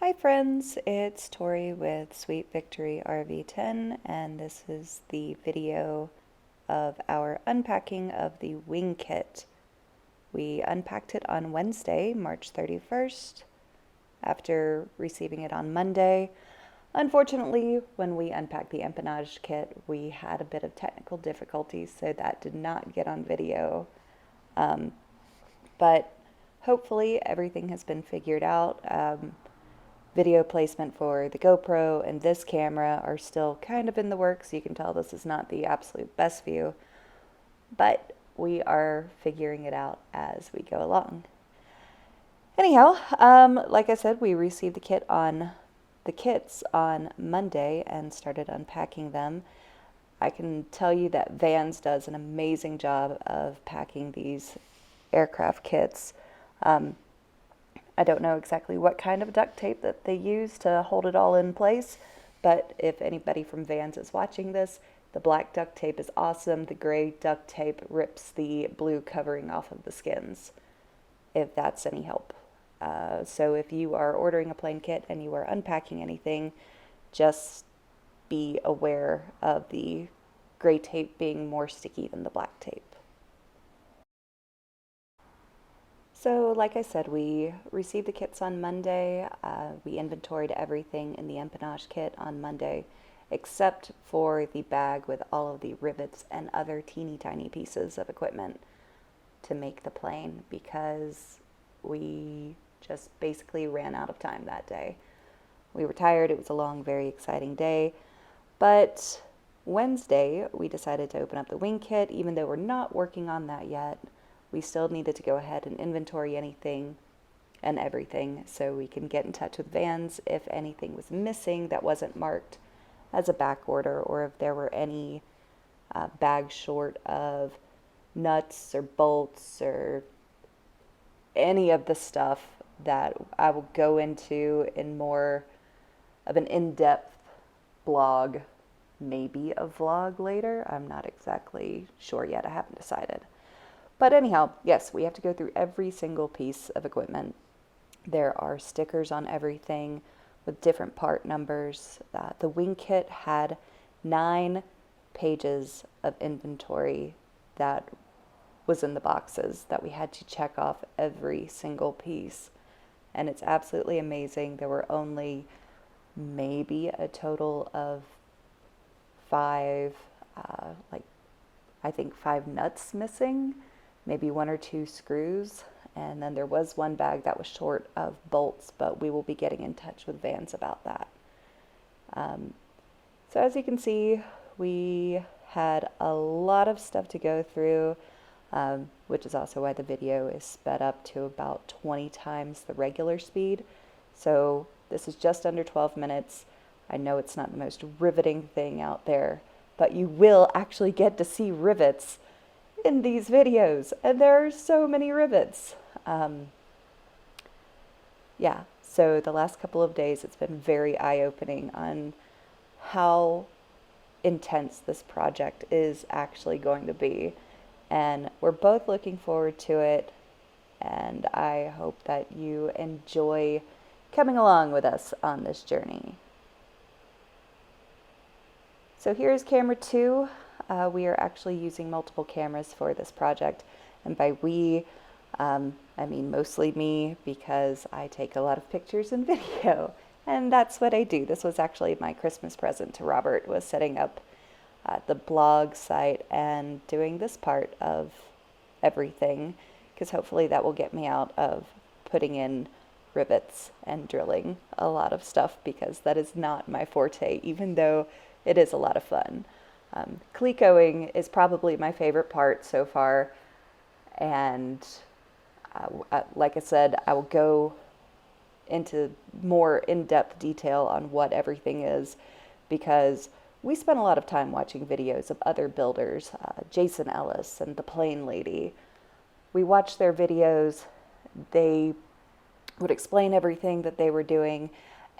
Hi friends, it's Tori with Sweet Victory RV10 and this is the video of our unpacking of the wing kit. We unpacked it on Wednesday, March 31st, after receiving it on Monday. Unfortunately, when we unpacked the empennage kit, we had a bit of technical difficulties, so that did not get on video. But hopefully everything has been figured out. Video placement for the GoPro and this camera are still kind of in the works. You can tell this is not the absolute best view, but we are figuring it out as we go along. Anyhow, like I said, we received the kits on Monday and started unpacking them. I can tell you that Vans does an amazing job of packing these aircraft kits. I don't know exactly what kind of duct tape that they use to hold it all in place, but if anybody from Vans is watching this, the black duct tape is awesome. The gray duct tape rips the blue covering off of the skins, if that's any help. So if you are ordering a plane kit and you are unpacking anything, just be aware of the gray tape being more sticky than the black tape. So, like I said, we received the kits on Monday. We inventoried everything in the empennage kit on Monday, except for the bag with all of the rivets and other teeny tiny pieces of equipment to make the plane because we just basically ran out of time that day. We were tired. It was a long, very exciting day. But Wednesday, we decided to open up the wing kit, even though we're not working on that yet. We still needed to go ahead and inventory anything and everything so we can get in touch with Vans if anything was missing that wasn't marked as a back order, or if there were any bags short of nuts or bolts or any of the stuff that I will go into in more of an in-depth blog, maybe a vlog later. I'm not exactly sure yet. I haven't decided. But anyhow, yes, we have to go through every single piece of equipment. There are stickers on everything with different part numbers. The wing kit had 9 pages of inventory that was in the boxes that we had to check off every single piece. And it's absolutely amazing. There were only maybe a total of 5, I think 5 nuts missing, maybe 1 or 2 screws, and then there was one bag that was short of bolts, but we will be getting in touch with Vans about that. So as you can see, we had a lot of stuff to go through, which is also why the video is sped up to about 20 times the regular speed. So this is just under 12 minutes. I know it's not the most riveting thing out there, but you will actually get to see rivets in these videos, and there are so many rivets. Yeah, so the last couple of days it's been very eye-opening on how intense this project is actually going to be, and we're both looking forward to it, and I hope that you enjoy coming along with us on this journey. So here's camera 2. We are actually using multiple cameras for this project, and by we, I mean mostly me, because I take a lot of pictures and video, and that's what I do. This was actually my Christmas present to Robert, was setting up the blog site and doing this part of everything, because hopefully that will get me out of putting in rivets and drilling a lot of stuff, because that is not my forte, even though it is a lot of fun. Clecoing is probably my favorite part so far, and like I said, I will go into more in-depth detail on what everything is, because we spent a lot of time watching videos of other builders, Jason Ellis and the Plane Lady. We watched their videos. They would explain everything that they were doing,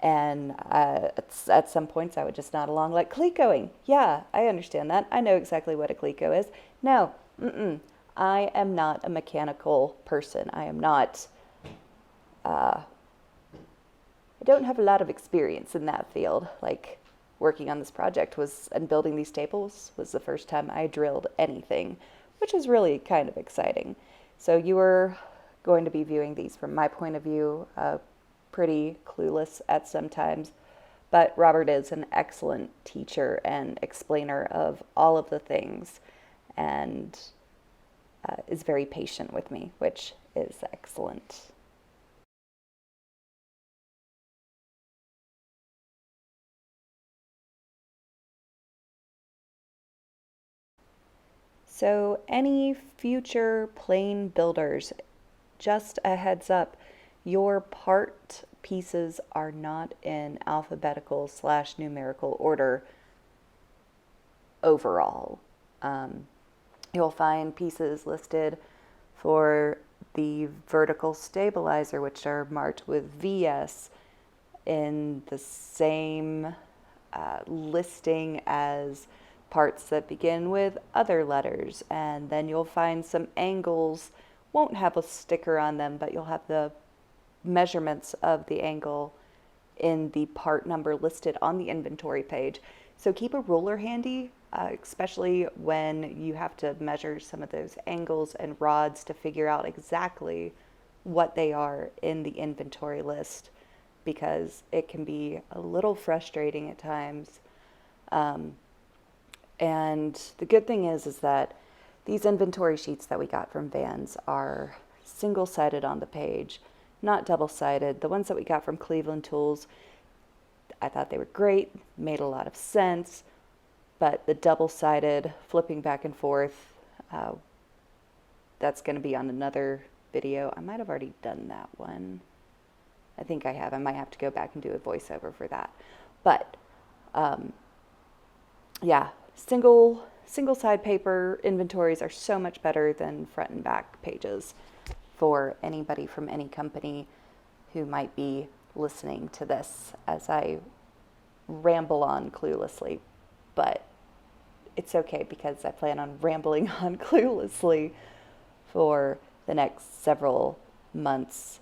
and at some points I would just nod along like, clecoing, yeah, I understand that. I know exactly what a cleco is. No, I am not a mechanical person. I am not don't have a lot of experience in that field. Like, working on this project was and building these tables was the first time I drilled anything, which is really kind of exciting. So you are going to be viewing these from my point of view, pretty clueless at some times, but Robert is an excellent teacher and explainer of all of the things, and is very patient with me, which is excellent. So, any future plane builders, just a heads up, your part pieces are not in alphabetical slash numerical order overall. Um, you'll find pieces listed for the vertical stabilizer, which are marked with VS in the same listing as parts that begin with other letters. And then you'll find some angles won't have a sticker on them, but you'll have the measurements of the angle in the part number listed on the inventory page. So keep a ruler handy, especially when you have to measure some of those angles and rods to figure out exactly what they are in the inventory list, because it can be a little frustrating at times. Um, and the good thing is that these inventory sheets that we got from Vans are single-sided on the page, not double-sided. The ones that we got from Cleveland Tools, I thought they were great, made a lot of sense, but the double-sided, flipping back and forth, uh, that's going to be on another video. I might have already done that one. I think I have. I might have to go back and do a voiceover for that. But um, yeah, single side paper inventories are so much better than front and back pages for anybody from any company who might be listening to this as I ramble on cluelessly. But it's okay, because I plan on rambling on cluelessly for the next several months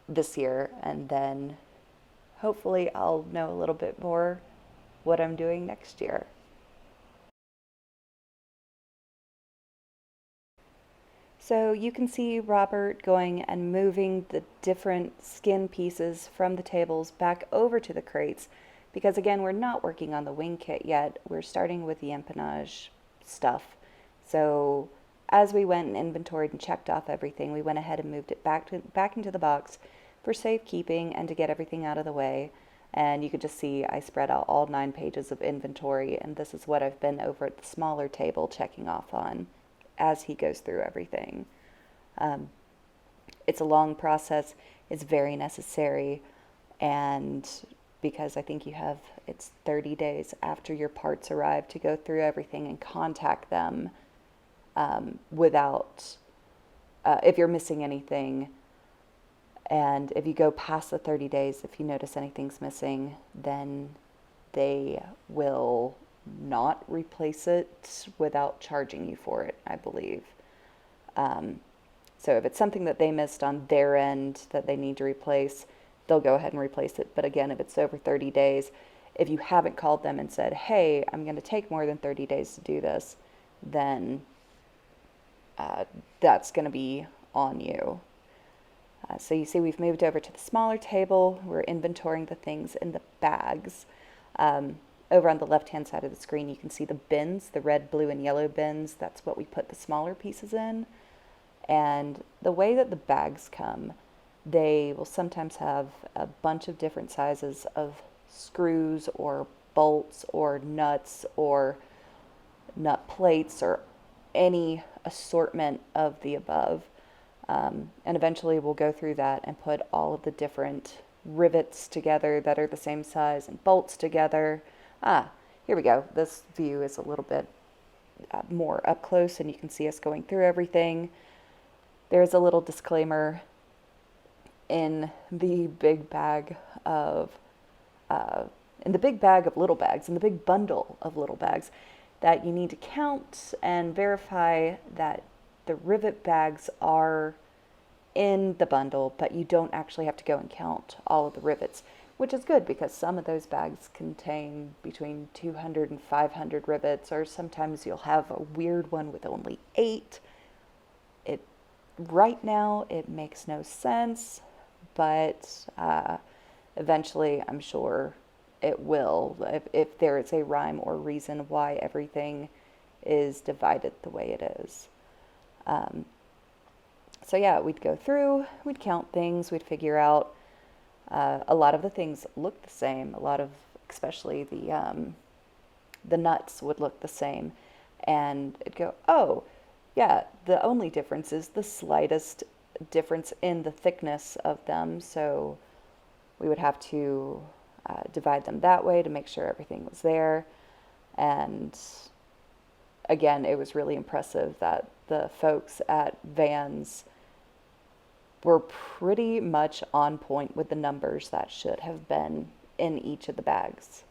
this year, and then hopefully I'll know a little bit more what I'm doing next year. So you can see Robert going and moving the different skin pieces from the tables back over to the crates, because again, we're not working on the wing kit yet. We're starting with the empennage stuff. So as we went and inventoried and checked off everything, we went ahead and moved it back into the box for safekeeping and to get everything out of the way. And you could just see I spread out all 9 pages of inventory, and this is what I've been over at the smaller table checking off on as he goes through everything. Um, it's a long process. It's very necessary, and because I think you have, it's 30 days after your parts arrive to go through everything and contact them, without, if you're missing anything. And if you go past the 30 days, if you notice anything's missing, then they will not replace it without charging you for it, I believe. Um, so if it's something that they missed on their end that they need to replace, they'll go ahead and replace it. But again, if it's over 30 days, if you haven't called them and said, hey, I'm going to take more than 30 days to do this, then that's going to be on you. So you see we've moved over to the smaller table. We're inventorying the things in the bags. Over on the left-hand side of the screen, you can see the bins, the red, blue, and yellow bins. That's what we put the smaller pieces in. And the way that the bags come, they will sometimes have a bunch of different sizes of screws or bolts or nuts or nut plates or any assortment of the above. And eventually we'll go through that and put all of the different rivets together that are the same size and bolts together. Here we go. This view is a little bit more up close, and you can see us going through everything. There's a little disclaimer in the big bag of, in the big bag of little bags, in the big bundle of little bags, that you need to count and verify that the rivet bags are in the bundle, but you don't actually have to go and count all of the rivets. which is good because some of those bags contain between 200 and 500 rivets, or sometimes you'll have a weird one with only 8. It right now it makes no sense, but eventually I'm sure it will, if there is a rhyme or reason why everything is divided the way it is. So yeah, we'd go through, we'd count things, we'd figure out. A lot of the things look the same. A lot of, especially the nuts would look the same, and it'd go, oh, yeah. The only difference is the slightest difference in the thickness of them. So we would have to divide them that way to make sure everything was there. And again, it was really impressive that the folks at Vans were pretty much on point with the numbers that should have been in each of the bags.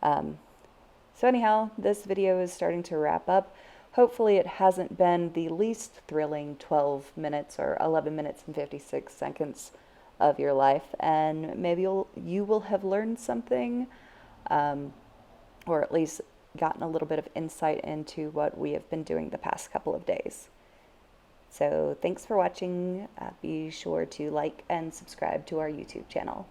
So anyhow, this video is starting to wrap up. Hopefully it hasn't been the least thrilling 12 minutes or 11 minutes and 56 seconds of your life, and maybe you will have learned something, or at least gotten a little bit of insight into what we have been doing the past couple of days. So thanks for watching. Be sure to like and subscribe to our YouTube channel.